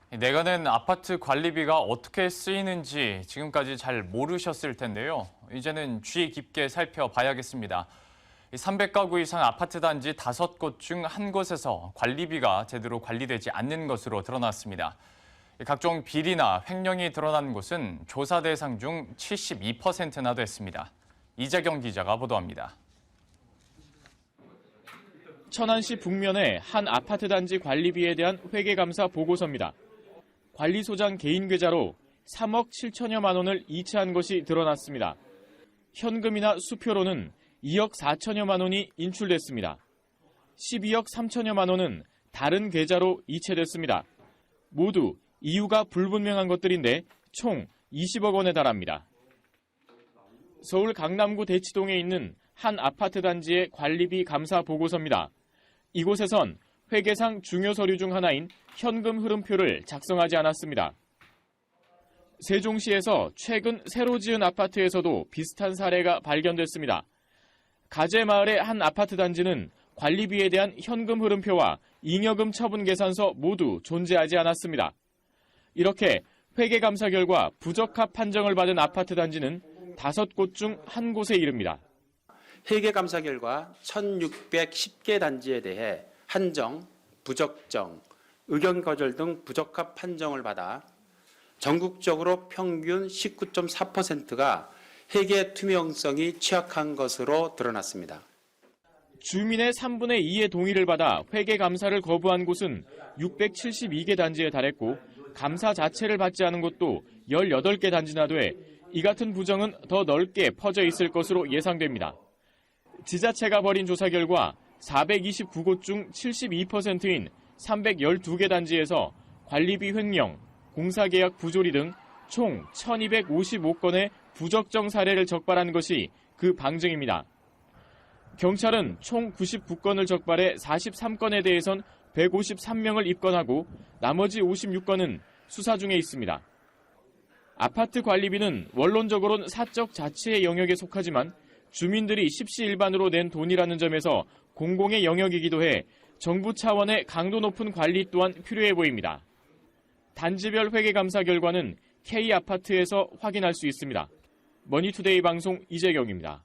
내가낸 아파트 관리비가 어떻게 쓰이는지 지금까지 잘 모르셨을 텐데요. 이제는 주의 깊게 살펴봐야겠습니다. 300가구 이상 아파트 단지 5곳 중 한 곳에서 관리비가 제대로 관리되지 않는 것으로 드러났습니다. 각종 비리나 횡령이 드러난 곳은 조사 대상 중 72%나 됐습니다. 이재경 기자가 보도합니다. 천안시 북면의 한 아파트 단지 관리비에 대한 회계감사 보고서입니다. 관리소장 개인 계좌로 3억 7천여만 원을 이체한 것이 드러났습니다. 현금이나 수표로는 2억 4천여만 원이 인출됐습니다. 12억 3천여만 원은 다른 계좌로 이체됐습니다. 모두 이유가 불분명한 것들인데 총 20억 원에 달합니다. 서울 강남구 대치동에 있는 한 아파트 단지의 관리비 감사 보고서입니다. 이곳에선 회계상 중요 서류 중 하나인 현금 흐름표를 작성하지 않았습니다. 세종시에서 최근 새로 지은 아파트에서도 비슷한 사례가 발견됐습니다. 가재마을의 한 아파트 단지는 관리비에 대한 현금 흐름표와 잉여금 처분 계산서 모두 존재하지 않았습니다. 이렇게 회계감사 결과 부적합 판정을 받은 아파트 단지는 5곳 중 한 곳에 이릅니다. 회계감사 결과 1,610개 단지에 대해 한정, 부적정, 의견 거절 등 부적합 판정을 받아 전국적으로 평균 19.4%가 회계 투명성이 취약한 것으로 드러났습니다. 주민의 3분의 2의 동의를 받아 회계감사를 거부한 곳은 672개 단지에 달했고 감사 자체를 받지 않은 곳도 18개 단지나 돼 이 같은 부정은 더 넓게 퍼져 있을 것으로 예상됩니다. 지자체가 벌인 조사 결과 429곳 중 72%인 312개 단지에서 관리비 횡령, 공사계약 부조리 등 총 1,255건의 부적정 사례를 적발한 것이 그 방증입니다. 경찰은 총 99건을 적발해 43건에 대해선 153명을 입건하고 나머지 56건은 수사 중에 있습니다. 아파트 관리비는 원론적으로는 사적 자치의 영역에 속하지만 주민들이 십시일반으로 낸 돈이라는 점에서 공공의 영역이기도 해 정부 차원의 강도 높은 관리 또한 필요해 보입니다. 단지별 회계감사 결과는 K아파트에서 확인할 수 있습니다. 머니투데이 방송 이재경입니다.